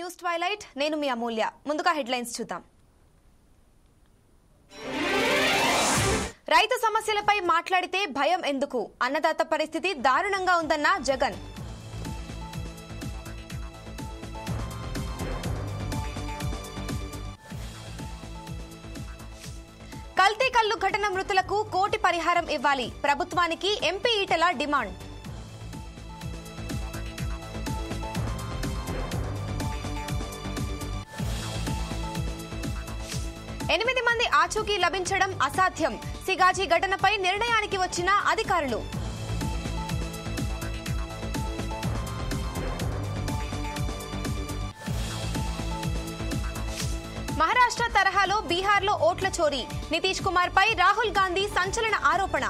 News twilight నేను మీ అమూల్య. ముందుగా headlines చూద్దాం. రైతు సమస్యలపై మాట్లాడితే భయం ఎందుకు? అన్నదాత పరిస్థితి దారుణంగా ఉందన్న జగన్. కల్తీ కల్లు ఘటన మృతులకు కోటి పరిహారం ఇవ్వాలి. ప్రభుత్వానికి ఎంపీ ఈటెల డిమాండ్. ఎనిమిది మంది ఆచూకీ లభించడం అసాధ్యం. సిగాజీ ఘటనపై నిర్ణయానికి వచ్చిన అధికారులు. మహారాష్ట్ర తరహాలో బీహార్లో ఓట్ల చోరీ. నితీష్ కుమార్ పై రాహుల్ గాంధీ సంచలన ఆరోపణ.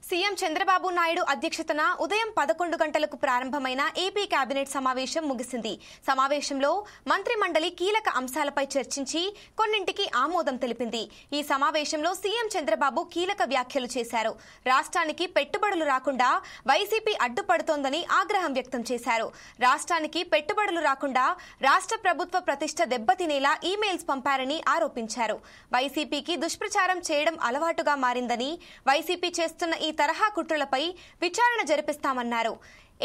సీఎం చంద్రబాబు నాయుడు అధ్యక్షతన ఉదయం 11 గంటలకు ప్రారంభమైన ఏపీ కేబినెట్ సమావేశం ముగిసింది. సమావేశంలో మంత్రి మండలి కీలక అంశాలపై చర్చించి కొన్నింటికి ఆమోదం తెలిపింది. ఈ సమావేశంలో సీఎం చంద్రబాబు కీలక వ్యాఖ్యలు చేశారు. రాష్ట్రానికి పెట్టుబడులు రాకుండా వైసీపీ అడ్డుపడుతోందని ఆగ్రహం వ్యక్తం చేశారు. రాష్ట్రానికి పెట్టుబడులు రాకుండా రాష్ట్ర ప్రభుత్వ ప్రతిష్ట దెబ్బతినేలా ఈమెయిల్స్ పంపారని ఆరోపించారు. వైసీపీకి దుష్ప్రచారం చేయడం అలవాటుగా మారిందని, వైసీపీ చేస్తున్న ఈ తరహా కుట్రలపై విచారణ జరిపిస్తామన్నారు.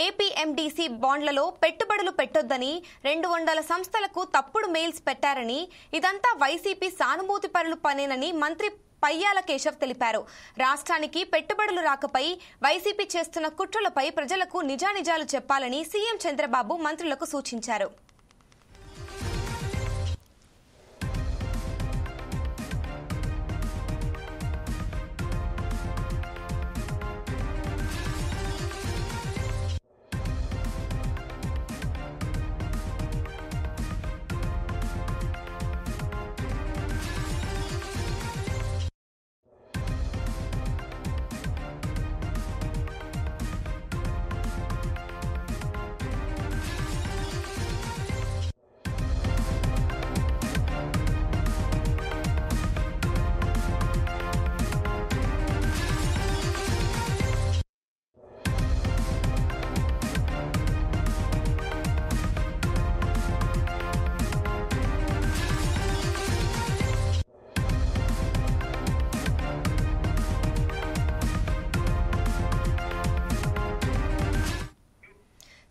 ఏపీఎండీసీ బాండ్లలో పెట్టుబడులు పెట్టొద్దని 200 సంస్థలకు తప్పుడు మెయిల్స్ పెట్టారని, ఇదంతా వైసీపీ సానుభూతి పరుల పనేనని మంత్రి పయ్యాల కేశవ్ తెలిపారు. రాష్ట్రానికి పెట్టుబడులు రాకపై వైసీపీ చేస్తున్న కుట్రలపై ప్రజలకు నిజానిజాలు చెప్పాలని సీఎం చంద్రబాబు మంత్రులకు సూచించారు.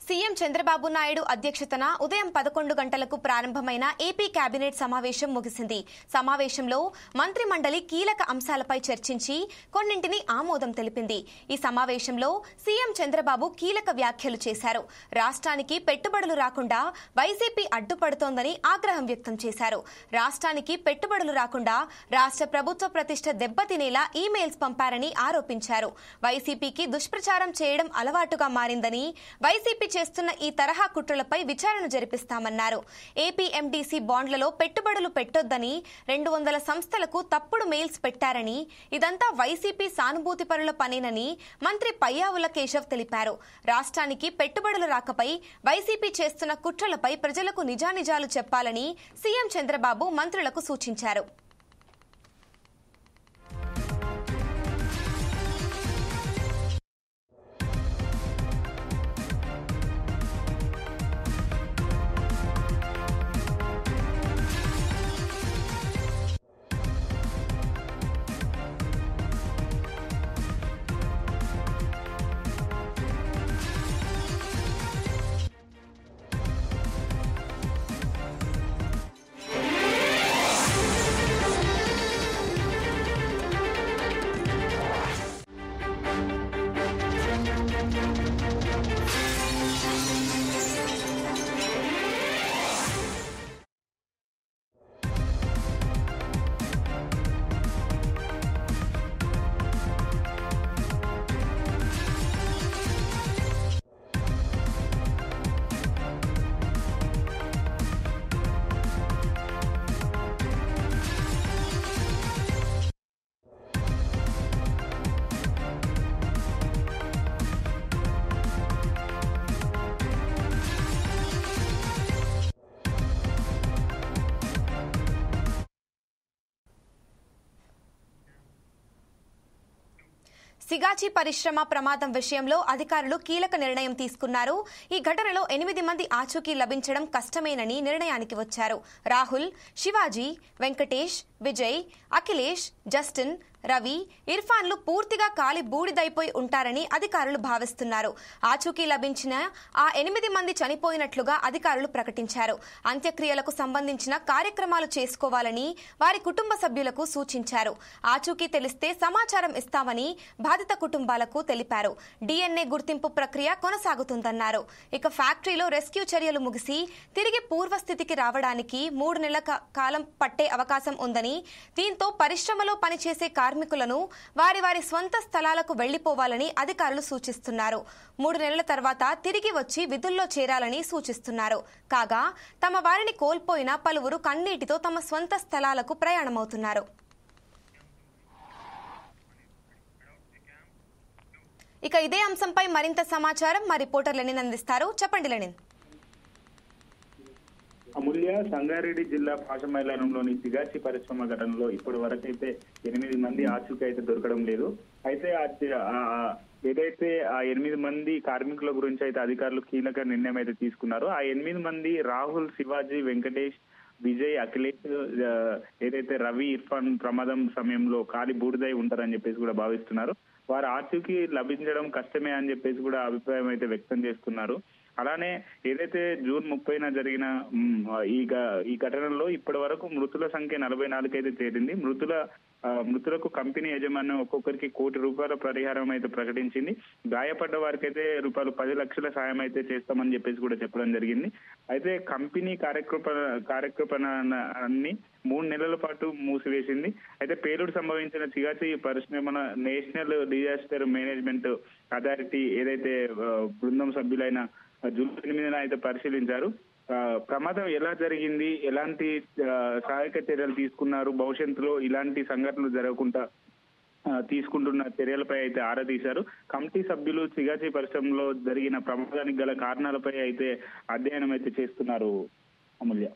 సీఎం చంద్రబాబు నాయుడు అధ్యక్షతన ఉదయం 11 గంటలకు ప్రారంభమైన ఏపీ కేబినెట్ సమావేశం ముగిసింది. సమావేశంలో మంత్రి మండలి కీలక అంశాలపై చర్చించి కొన్నింటిని ఆమోదం తెలిపింది. ఈ సమావేశంలో సీఎం చంద్రబాబు కీలక వ్యాఖ్యలు చేశారు. రాష్ట్రానికి పెట్టుబడులు రాకుండా వైసీపీ అడ్డుపడుతోందని ఆగ్రహం వ్యక్తం చేశారు. రాష్ట్రానికి పెట్టుబడులు రాకుండా రాష్ట్ర ప్రభుత్వ ప్రతిష్ట దెబ్బతినేలా ఈమెయిల్స్ పంపారని ఆరోపించారు. వైసీపీకి దుష్ప్రచారం చేయడం అలవాటుగా మారిందని, వైసీపీ చేస్తున్న ఈ తరహా కుట్రలపై విచారణ జరిపిస్తామన్నారు. ఏపీఎండీసీ బాండ్లలో పెట్టుబడులు పెట్టొద్దని 200 సంస్థలకు తప్పుడు మెయిల్స్ పెట్టారని, ఇదంతా వైసీపీ సానుభూతి పరుల పనేనని మంత్రి పయ్యావుల కేశవ్ తెలిపారు. రాష్ట్రానికి పెట్టుబడులు రాకపై వైసీపీ చేస్తున్న కుట్రలపై ప్రజలకు నిజానిజాలు చెప్పాలని సీఎం చంద్రబాబు మంత్రులకు సూచించారు. సిగాచి పరిశ్రమ ప్రమాదం విషయంలో అధికారులు కీలక నిర్ణయం తీసుకున్నారు. ఈ ఘటనలో 8 మంది ఆచూకీ లభించడం కష్టమేనని నిర్ణయానికి వచ్చారు. రాహుల్, శివాజీ, వెంకటేష్, విజయ్, అఖిలేష్, జస్టిన్, రవి, ఇర్ఫాన్లు పూర్తిగా కాలి బూడిదైపోయి ఉంటారని అధికారులు భావిస్తున్నారు. ఆచూకీ లభించిన ఆ 8 మంది చనిపోయినట్లుగా అధికారులు ప్రకటించారు. అంత్యక్రియలకు సంబంధించిన కార్యక్రమాలు చేసుకోవాలని వారి కుటుంబ సభ్యులకు సూచించారు. ఆచూకీ తెలిస్తే సమాచారం ఇస్తామని బాధిత కుటుంబాలకు తెలిపారు. DNA గుర్తింపు ప్రక్రియ కొనసాగుతుందన్నారు. ఇక ఫ్యాక్టరీలో రెస్క్యూ చర్యలు ముగిసి తిరిగి పూర్వస్థితికి రావడానికి 3 నెలల కాలం పట్టే అవకాశం ఉందని, దీంతో పరిశ్రమలో పనిచేసే కార్మికులను వారి స్వంత స్థలాలకు వెళ్లిపోవాలని అధికారులు సూచిస్తున్నారు. 3 నెలల తర్వాత తిరిగి వచ్చి విధుల్లో చేరాలని సూచిస్తున్నారు. కాగా తమ వారిని కోల్పోయిన పలువురు కన్నీటితో తమ స్వంత స్థలాలకు ప్రయాణమవుతున్నారు. ఇక ఇదే అంశంపై మరింత సమాచారం మా రిపోర్టర్ లెనిన్ అందిస్తారు. చెప్పండి లెనిన్. అమూల్య, సంగారెడ్డి జిల్లా పాషమైలారంలోని సిగాచి పరిశ్రమ ఘటనలో ఇప్పటి వరకైతే 8 మంది ఆచూకీ అయితే దొరకడం లేదు. అయితే ఏదైతే ఆ 8 మంది కార్మికుల గురించి అయితే అధికారులు కీలక నిర్ణయం అయితే తీసుకున్నారో ఆ 8 మంది రాహుల్, శివాజీ, వెంకటేష్, విజయ్, అఖిలేష్, ఏదైతే రవి, ఇర్ఫాన్ ప్రమాదం సమయంలో కాలి బూడిదై ఉంటారని చెప్పేసి కూడా భావిస్తున్నారు. వారి ఆచూకీ లభించడం కష్టమే అని చెప్పేసి కూడా అభిప్రాయం అయితే వ్యక్తం చేస్తున్నారు. అలానే ఏదైతే జూన్ 30న జరిగిన ఈ ఘటనలో ఇప్పటి వరకు మృతుల సంఖ్య 44 అయితే చేరింది. మృతులకు కంపెనీ యాజమాన్యం ఒక్కొక్కరికి ₹1 కోటి పరిహారం అయితే ప్రకటించింది. గాయపడ్డ వారికి అయితే ₹10 లక్షల సాయం అయితే చేస్తామని చెప్పేసి కూడా చెప్పడం జరిగింది. అయితే కంపెనీ కార్యక్రమాన్ని 3 నెలల పాటు మూసివేసింది. అయితే పేలుడు సంభవించిన సిగాచి పరిశ్రమ నేషనల్ డిజాస్టర్ మేనేజ్మెంట్ అథారిటీ ఏదైతే బృందం సభ్యులైన జూన్ 8న అయితే పరిశీలించారు. ప్రమాదం ఎలా జరిగింది, ఎలాంటి సహాయక చర్యలు తీసుకున్నారు, భవిష్యత్తులో ఇలాంటి సంఘటనలు జరగకుండా తీసుకుంటున్న చర్యలపై అయితే ఆరా తీశారు. కమిటీ సభ్యులు సిగాచి పరిశ్రమలో జరిగిన ప్రమాదానికి గల కారణాలపై అయితే అధ్యయనం అయితే చేస్తున్నారు. అమూల్య.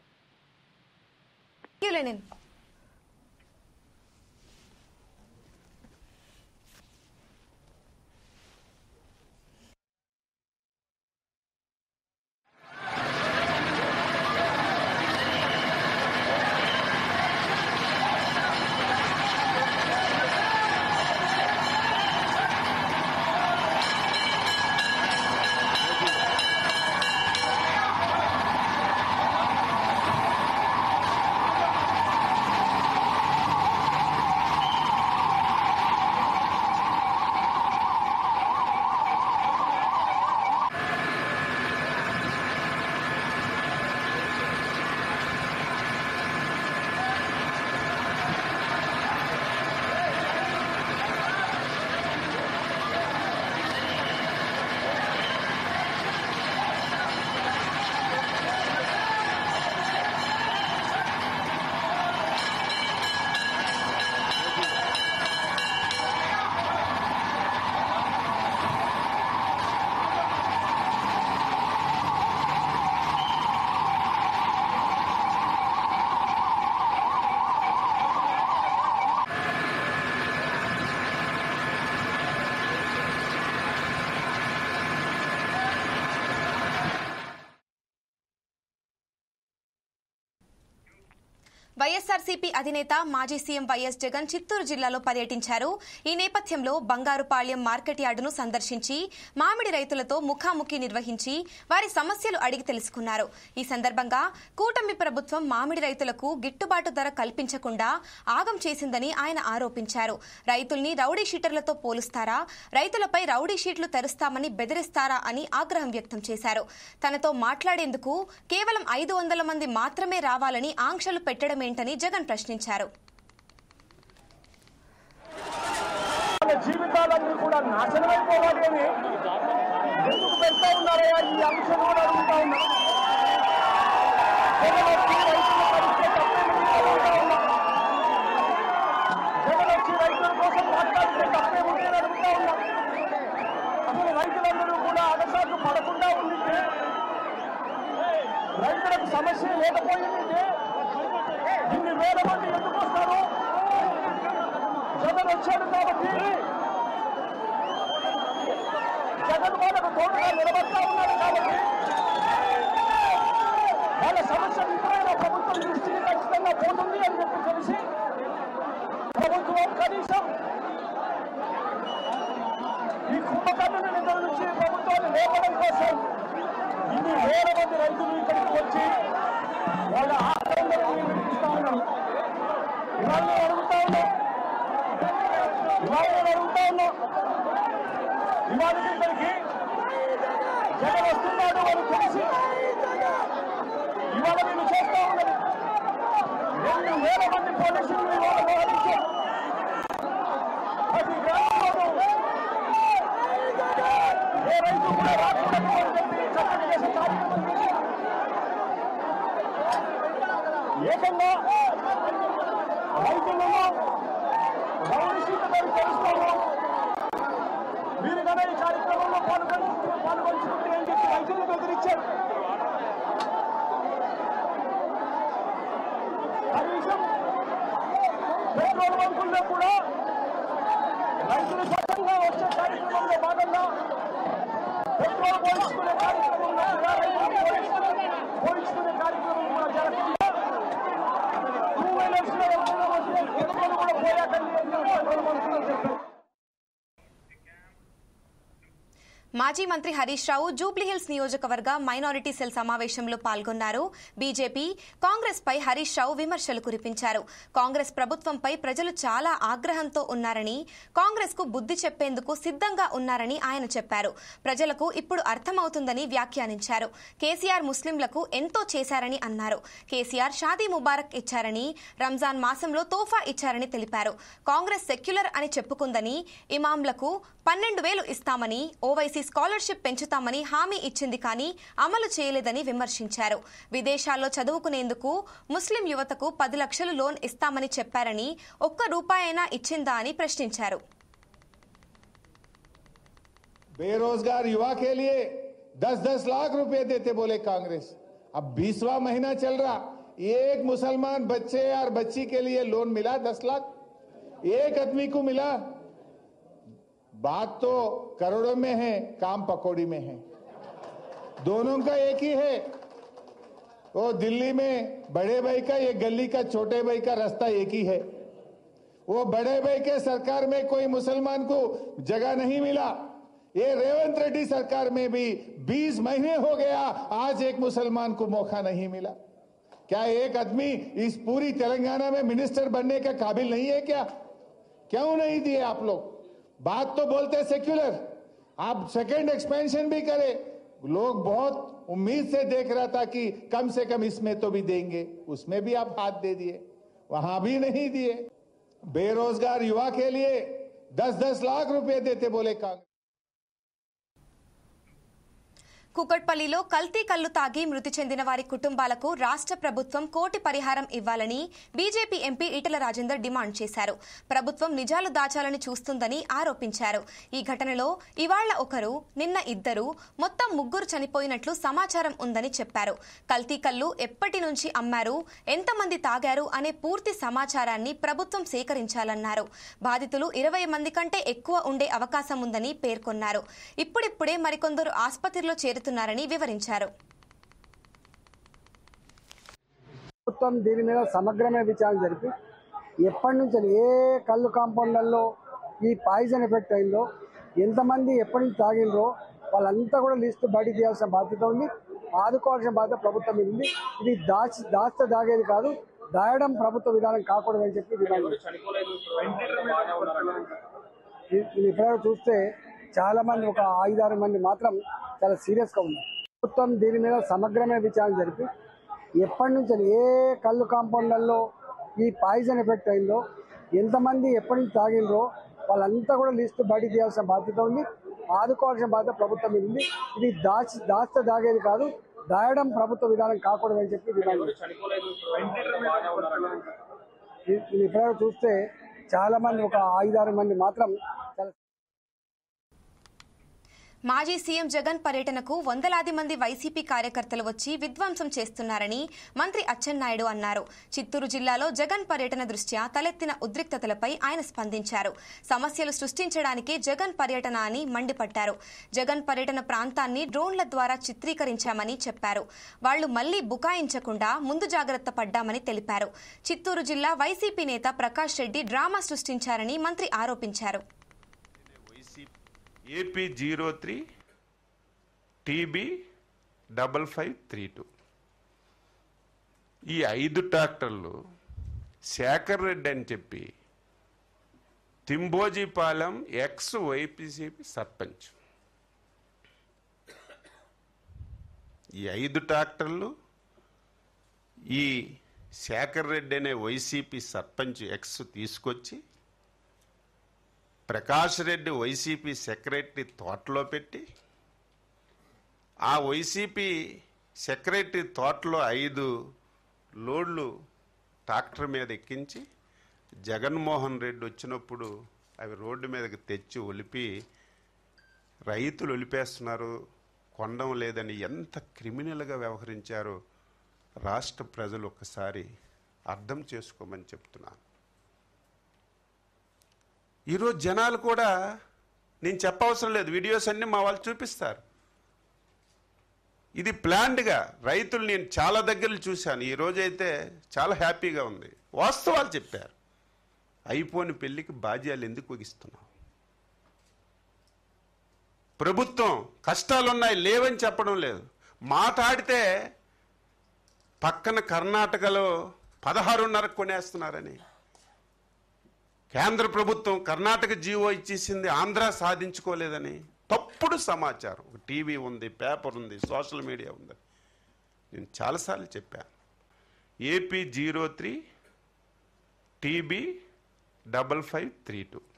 వైఎస్ఆర్సీపీ అధినేత మాజీ సీఎం వైఎస్ జగన్ చిత్తూరు జిల్లాలో పర్యటించారు. ఈ నేపథ్యంలో బంగారుపాళ్యం మార్కెట్ యార్డును సందర్శించి మామిడి రైతులతో ముఖాముఖి నిర్వహించి వారి సమస్యలు అడిగి తెలుసుకున్నారు. ఈ సందర్భంగా కూటమి ప్రభుత్వం మామిడి రైతులకు గిట్టుబాటు ధర కల్పించకుండా ఆగం చేసిందని ఆయన ఆరోపించారు. రైతుల్ని రౌడీ షీటర్లతో పోలుస్తారా, రైతులపై రౌడీ షీట్లు తెరుస్తామని బెదిరిస్తారా అని ఆగ్రహం వ్యక్తం చేశారు. తనతో మాట్లాడేందుకు కేవలం 500 మంది మాత్రమే రావాలని ఆంక్షలు పెట్టడం ఏంటని జగన్ ప్రశ్నించారు. జీవితాలన్నీ కూడా నాశనమైపోవాలి అని ఎందుకు పెడతా ఉన్నారయ్యా? ఈ అంశం కూడా అడుగుతా ఉన్నా. జగన్ వచ్చి రైతుల కోసం మాట్లాడితే తప్పేముంది అని అడుగుతా ఉన్నా. అసలు రైతులందరూ కూడా అగసాట్లు పడకుండా ఉండింది, రైతులకు సమస్య లేకపోయింది. ఇన్ని వేల మంది ఎందుకు వస్తారు? జగన్ వచ్చాడు కాబట్టి నిలబడతా ఉన్నారు కాబట్టి వాళ్ళ సమస్యలు ఇప్పుడైనా ప్రభుత్వం దృష్టికి ఖచ్చితంగా పోతుంది అని చెప్పి తెలిసి ప్రభుత్వం కనీసం ఈ కుంభకర్ణుని నిధుల నుంచి ప్రభుత్వాన్ని లేపడం కోసం ఇన్ని వేల మంది రైతులు ఇక్కడికి వచ్చి వాళ్ళ ఆందోళనని వినిపిస్తా ఉన్నారు. ఇవాళ నేను అడుగుతా ఉన్నాం ఇవాళ ఇక్కడికి జగన్ వస్తున్నాడు అని తెలిసి ఇవాళ నేను చేస్తా ఉన్నది 2,000 మంది పోలీసులు ఇవాళ మోహరించారు. ప్రతి గ్రామంలోనూ ఏ రైతు కూడా రాకూడదు అని చెప్పి చట్టం చేసే కార్యక్రమం చేశారు. ఏకంగా రైతులను గౌరవశీతని తెలుసుకోము మీరు కదా ఈ కార్యక్రమంలో పాల్గొంచుకుంటే అని చెప్పి రైతులు బెదిరించారు. కనీసం పెట్రోల్ బంకుల్లో కూడా రైతులు స్వచ్ఛంగా వచ్చే కార్యక్రమంలో భాగంగా పెట్రోల్ పోయించుకునే కార్యక్రమంలో కూడా రైతులు పోయించుకునే కార్యక్రమం కూడా జరగకుండా 2 వీలర్స్ లో పెట్రోల్ కూడా పోయాకండి అని పెట్రోల్ బంకుల్లో చెప్పారు. మాజీ మంత్రి హరీష్ రావు జూబ్లీహిల్స్ నియోజకవర్గ మైనారిటీ సెల్ సమావేశంలో పాల్గొన్నారు. బీజేపీ కాంగ్రెస్ పై హరీష్ రావు విమర్శలు కురిపించారు. కాంగ్రెస్ ప్రభుత్వంపై ప్రజలు చాలా ఆగ్రహంతో ఉన్నారని, కాంగ్రెస్ కు బుద్ధి చెప్పేందుకు సిద్ధంగా ఉన్నారని ఆయన చెప్పారు. ప్రజలకు ఇప్పుడు అర్థమవుతుందని వ్యాఖ్యానించారు. కేసీఆర్ ముస్లింలకు ఎంతో చేశారని అన్నారు. కేసీఆర్ షాదీ ముబారక్ ఇచ్చారని, రంజాన్ మాసంలో తోఫా ఇచ్చారని తెలిపారు. కాంగ్రెస్ సెక్యులర్ అని చెప్పుకుందని, ఇమాంలకు 12,000 ఇస్తామని, ఓవైసీ స్కాలర్షిప్ పెంచుతామని హామీ ఇచ్చింది కానీ అమలు చేయలేదని విమర్శించారు. విదేశాల్లో చదువుకునేందుకు ముస్లిం యువతకు 10 లక్షలు లోన్ ఇస్తామని చెప్పారని, ఒక్క రూపాయైనా ఇచ్చిందా అని ప్రశ్నించారు. बेरोजगार युवा के लिए 10-10 लाख रुपए देते बोले कांग्रेस. अब 20वां महीना चल रहा, एक मुसलमान बच्चे और बच्ची के लिए लोन मिला 10 लाख, एक आदमी को मिला. बात तो करोड़ों में है, काम पकौड़ी में है. दोनों का एक ही है. वो दिल्ली में बड़े भाई का, ये गली का छोटे भाई का रास्ता एक ही है. वो बड़े भाई के सरकार में कोई मुसलमान को जगह नहीं मिला. ये रेवंत रेड्डी सरकार में भी 20 महीने हो गया, आज एक मुसलमान को मौका नहीं मिला. क्या एक आदमी इस पूरी तेलंगाना में मिनिस्टर बनने के काबिल नहीं है क्या? क्यों नहीं दिए आप लोग? बात तो बोलते सेक्युलर, आप सेकंड एक्सपेंशन भी करें. लोग बहुत उम्मीद से देख रहा था कि कम से कम इसमें तो भी देंगे, उसमें भी आप हाथ दे दिए, वहां भी नहीं दिए. बेरोजगार युवा के लिए 10-10 लाख रुपए देते बोले कांग्रेस. కుకట్పల్లిలో కల్తీ కల్లు తాగి మృతి చెందిన వారి కుటుంబాలకు రాష్ట్ర ప్రభుత్వం కోటి పరిహారం ఇవ్వాలని BJP MP Etela Rajender demand చేశారు. ప్రభుత్వం నిజాలు దాచాలని చూస్తుందని ఆరోపించారు. ఈ ఘటనలో ఇవాళ్ల ఒకరు, నిన్న 2, మొత్తం 3 చనిపోయినట్లు సమాచారం ఉందని చెప్పారు. కల్తీ కల్లు ఎప్పటి నుంచి అమ్మారు, ఎంతమంది తాగారు అనే పూర్తి సమాచారాన్ని ప్రభుత్వం సేకరించాలన్నారు. బాధితులు 20 మంది కంటే ఎక్కువ ఉండే అవకాశం ఉందని పేర్కొన్నారు. ఇప్పుడిప్పుడే మరికొందరు ఆసుపత్రిలో చేరుతున్నారని వివరించారు. ప్రభుత్వం దీని మీద సమగ్రమైన విచారణ జరిపి ఎప్పటి నుంచి ఏ కళ్ళు కాంపౌండ్లలో ఈ పాయిజన్ ఎఫెక్ట్ అయిందో, ఎంతమంది ఎప్పటి నుంచి తాగిండ్రో వాళ్ళంతా కూడా లిస్టు బయట తీయాల్సిన బాధ్యత ఉంది. ఆదుకోవాల్సిన బాధ్యత ప్రభుత్వం మీద ఉంది. ఇది దాస్తే దాగేది కాదు, దాయడం ప్రభుత్వ విధానం కాకూడదని చెప్పి డిమాండ్. ఇది ఇప్పటివరకు చూస్తే చాలా మంది, ఒక 5-6 మంది మాత్రం చాలా సీరియస్గా ఉన్నారు. ప్రభుత్వం దీని మీద సమగ్రమైన విచారణ జరిపి ఎప్పటి నుంచి ఏ కళ్ళు కాంపౌండ్లలో ఈ పాయిజన్ ఎఫెక్ట్ అయిందో, ఎంతమంది ఎప్పటి నుంచి తాగిండ్రో వాళ్ళంతా కూడా లిస్టు బయట తీయాల్సిన బాధ్యత ఉంది. ఆదుకోవాల్సిన బాధ్యత ప్రభుత్వం మీద ఉంది. ఇది దాస్తే దాగేది కాదు, దాయడం ప్రభుత్వ విధానం కాకూడదని చెప్పి డిమాండ్. ఇది ఇప్పటివరకు చూస్తే చాలా మంది, ఒక 5-6 మంది మాత్రం చాలా. మాజీ సీఎం జగన్ పర్యటనకు వందలాది మంది వైసీపీ కార్యకర్తలు వచ్చి విధ్వంసం చేస్తున్నారని మంత్రి అచ్చెన్నాయుడు అన్నారు. చిత్తూరు జిల్లాలో జగన్ పర్యటన దృష్ట్యా తలెత్తిన ఉద్రిక్తతలపై ఆయన స్పందించారు. సమస్యలు సృష్టించడానికే జగన్ పర్యటన అని మండిపడ్డారు. జగన్ పర్యటన ప్రాంతాన్ని డ్రోన్ల ద్వారా చిత్రీకరించామని చెప్పారు. వాళ్లు మళ్లీ బుకాయించకుండా ముందు జాగ్రత్త పడ్డామని తెలిపారు. చిత్తూరు జిల్లా వైసీపీ నేత ప్రకాష్ రెడ్డి డ్రామా సృష్టించారని మంత్రి ఆరోపించారు. AP 03 TB 5532 ఈ 5 ట్రాక్టర్లు శేఖర్ రెడ్డి అని చెప్పి తింబోజీపాలెం ఎక్స్ వైసీపీ సర్పంచ్, ఈ 5 ట్రాక్టర్లు ఈ శేఖర్ రెడ్డి అనే వైసీపీ సర్పంచ్ ఎక్స్ తీసుకొచ్చి ప్రకాష్ రెడ్డి వైసీపీ సెక్రటరీ తోటలో పెట్టి, ఆ వైసీపీ సెక్రటరీ తోటలో 5 లోడ్లు ట్రాక్టర్ మీద ఎక్కించి జగన్మోహన్ రెడ్డి వచ్చినప్పుడు అవి రోడ్డు మీదకి తెచ్చి ఒలిపి రైతులు ఒలిపేస్తున్నారు, కొండం లేదని ఎంత క్రిమినల్గా వ్యవహరించారో రాష్ట్ర ప్రజలు ఒక్కసారి అర్థం చేసుకోమని చెప్తున్నాను. ఈరోజు జనాలు కూడా నేను చెప్పవసరం లేదు, వీడియోస్ అన్నీ మా వాళ్ళు చూపిస్తారు. ఇది ప్లాన్డ్గా రైతులు నేను చాలా దగ్గరలు చూశాను. ఈరోజైతే చాలా హ్యాపీగా ఉంది. వాస్తవాలు చెప్పారు. అయిపోని పెళ్లికి బాధ్యాలు ఎందుకు ఇస్తున్నావు? ప్రభుత్వం కష్టాలున్నాయి లేవని చెప్పడం లేదు. మాట్లాడితే పక్కన కర్ణాటకలో 16.5 కొనేస్తున్నారని, కేంద్ర ప్రభుత్వం కర్ణాటక జీవో ఇచ్చేసింది, ఆంధ్ర సాధించుకోలేదని తప్పుడు సమాచారం. టీవీ ఉంది, పేపర్ ఉంది, సోషల్ మీడియా ఉంది. నేను చాలాసార్లు చెప్పాను. AP 03 TB 5532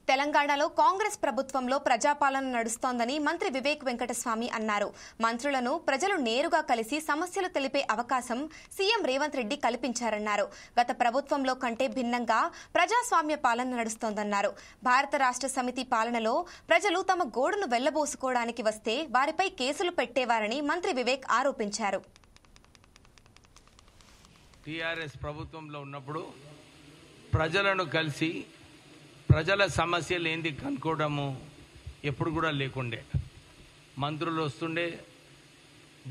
తెలంగాణలో కాంగ్రెస్ ప్రభుత్వంలో ప్రజాపాలన నడుస్తోందని మంత్రి వివేక్ వెంకటస్వామి అన్నారు. మంత్రులను ప్రజలు నేరుగా కలిసి సమస్యలు తెలిపే అవకాశం సీఎం రేవంత్ రెడ్డి కల్పించారన్నారు. గత ప్రభుత్వంలో కంటే భిన్నంగా ప్రజాస్వామ్య పాలన నడుస్తోందన్నారు. భారత రాష్ట్ర సమితి పాలనలో ప్రజలు తమ గోడును వెళ్లబోసుకోవడానికి వస్తే వారిపై కేసులు పెట్టేవారని మంత్రి వివేక్ ఆరోపించారు. టీఆర్ఎస్ ప్రభుత్వంలో ఉన్నప్పుడు ప్రజలను కలిసి ప్రజల సమస్యలు ఏంది కనుక్కోవడము ఎప్పుడు కూడా లేకుండే. మంత్రులు వస్తుండే,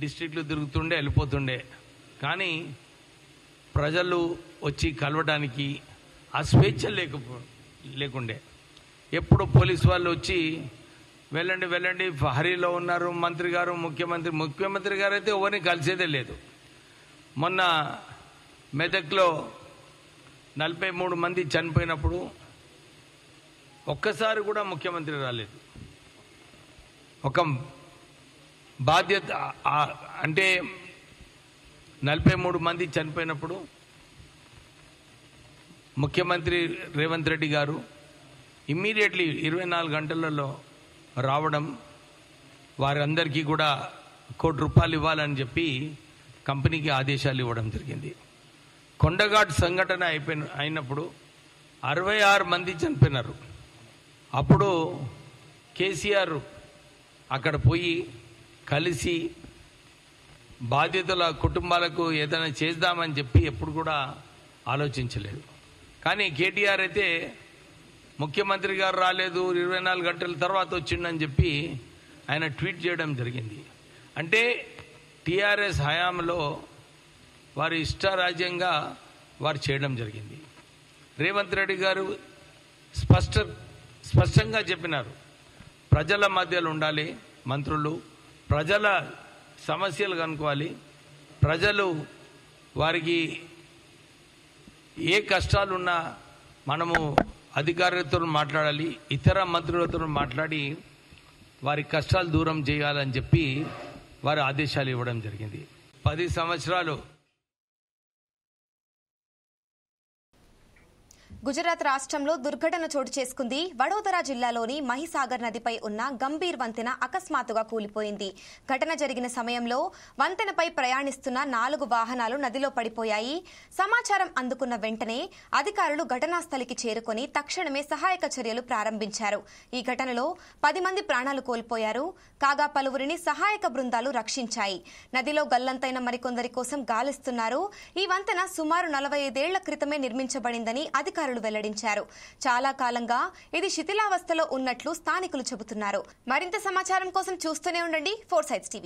డిస్ట్రిక్ట్లు తిరుగుతుండే, వెళ్ళిపోతుండే. కానీ ప్రజలు వచ్చి కలవడానికి ఆ స్వేచ్ఛ లేకుండే. ఎప్పుడు పోలీసు వాళ్ళు వచ్చి వెళ్ళండి వెళ్ళండి హరిలో ఉన్నారు మంత్రి గారు, ముఖ్యమంత్రి గారు అయితే ఎవరిని కలిసేదే లేదు. మొన్న మెదక్లో 43 మంది చనిపోయినప్పుడు ఒక్కసారి కూడా ముఖ్యమంత్రి రాలేదు. ఒక బాధ్యత అంటే 43 మంది చనిపోయినప్పుడు ముఖ్యమంత్రి రేవంత్ రెడ్డి గారు ఇమ్మీడియట్లీ 24 గంటలలో రావడం, వారందరికీ కూడా ₹1 కోటి ఇవ్వాలని చెప్పి కంపెనీకి ఆదేశాలు ఇవ్వడం జరిగింది. కొండఘాట్ సంఘటన అయినప్పుడు 66 మంది చనిపోయినారు. అప్పుడు కేసీఆర్ అక్కడ పోయి కలిసి బాధితుల కుటుంబాలకు ఏదైనా చేద్దామని చెప్పి ఎప్పుడు కూడా ఆలోచించలేదు. కానీ కేటీఆర్ అయితే ముఖ్యమంత్రి గారు రాలేదు, 24 గంటల తర్వాత వచ్చిండని చెప్పి ఆయన ట్వీట్ చేయడం జరిగింది. అంటే టీఆర్ఎస్ హయాంలో వారి ఇష్టారాజ్యంగా వారు చేయడం జరిగింది. రేవంత్ రెడ్డి గారు స్పష్టంగా చెప్పినారు, ప్రజల మధ్యలో ఉండాలి మంత్రులు, ప్రజల సమస్యలు కనుక్కోవాలి, ప్రజలు వారికి ఏ కష్టాలున్నా మనము అధికారులతో మాట్లాడాలి, ఇతర మంత్రులతో మాట్లాడి వారి కష్టాలు దూరం చేయాలని చెప్పి వారు ఆదేశాలు ఇవ్వడం జరిగింది. 10 సంవత్సరాలు గుజరాత్ రాష్ట్రంలో దుర్ఘటన చోటు చేసుకుంది. వడోదరా జిల్లాలోని మహిసాగర్ నదిపై ఉన్న గంభీర్ వంతెన అకస్మాత్తుగా కూలిపోయింది. ఘటన జరిగిన సమయంలో వంతెనపై ప్రయాణిస్తున్న 4 వాహనాలు నదిలో పడిపోయాయి. సమాచారం అందుకున్న వెంటనే అధికారులు ఘటనా స్థలికి చేరుకొని తక్షణమే సహాయక చర్యలు ప్రారంభించారు. ఈ ఘటనలో 10 మంది ప్రాణాలు కోల్పోయారు. కాగా పలువురిని సహాయక బృందాలు రక్షించాయి. నదిలో గల్లంతైన మరికొందరి కోసం గాలిస్తున్నారు. ఈ వంతెన సుమారు 45 ఏళ్ల క్రితమే నిర్మించబడిందని అధికారులు వెల్లడించారు. చాలా కాలంగా ఇది శిథిలావస్థలో ఉన్నట్లు స్థానికులు చెబుతున్నారు. మరింత సమాచారం కోసం చూస్తూనే ఉండండి 4 Sides TV.